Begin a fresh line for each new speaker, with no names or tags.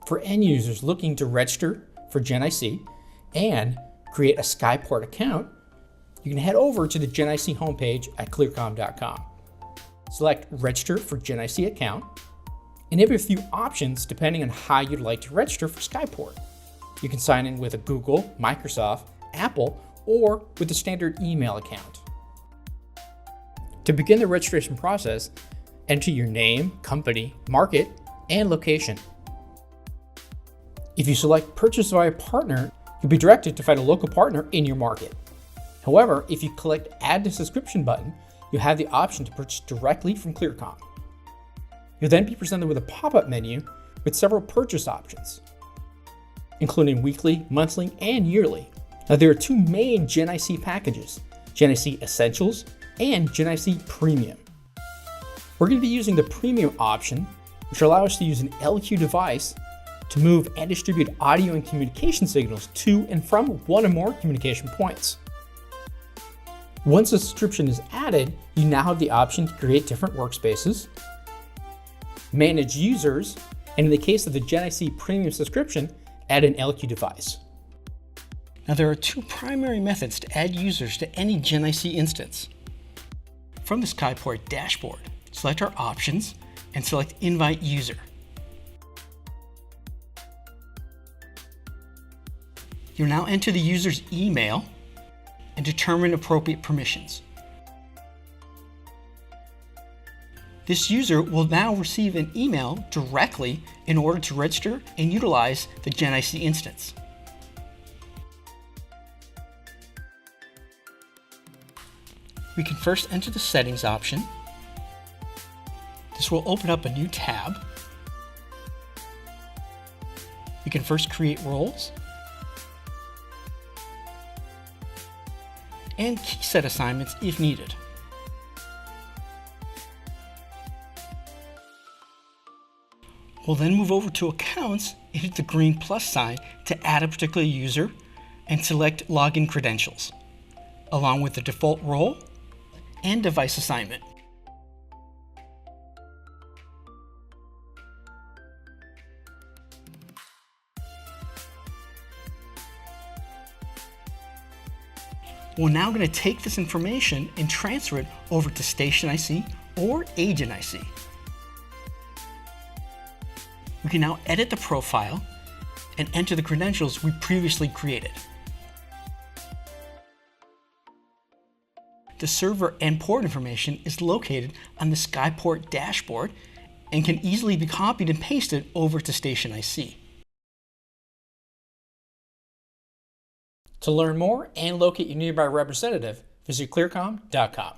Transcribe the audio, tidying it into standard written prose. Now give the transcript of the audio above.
For end users looking to register for GenIC and create a Skyport account, you can head over to the GenIC homepage at clearcom.com. Select Register for GenIC Account, and have a few options depending on how you'd like to register for Skyport. You can sign in with a Google, Microsoft, Apple, or with a standard email account. To begin the registration process, enter your name, company, market, and location. If you select Purchase via Partner, you'll be directed to find a local partner in your market. However, if you click Add to Subscription button, you'll have the option to purchase directly from ClearCom. You'll then be presented with a pop-up menu with several purchase options, including weekly, monthly, and yearly. Now, there are two main GenIC packages, GenIC Essentials and GenIC Premium. We're going to be using the Premium option, which will allow us to use an LQ device to move and distribute audio and communication signals to and from one or more communication points. Once a subscription is added, you now have the option to create different workspaces, manage users, and in the case of the GenIC Premium subscription, add an LQ device.
Now, there are two primary methods to add users to any GenIC instance. From the Skyport dashboard, select our options and select Invite User. You'll now enter the user's email and determine appropriate permissions. This user will now receive an email directly in order to register and utilize the GenIC instance. We can first enter the Settings option. This will open up a new tab. We can first create roles and key set assignments if needed. We'll then move over to Accounts and hit the green plus sign to add a particular user and select Login Credentials, along with the default role and device assignment. We're now going to take this information and transfer it over to Station IC or Agent IC. We can now edit the profile and enter the credentials we previously created. The server and port information is located on the Skyport dashboard and can easily be copied and pasted over to Station IC.
To learn more and locate your nearby representative, visit clearcom.com.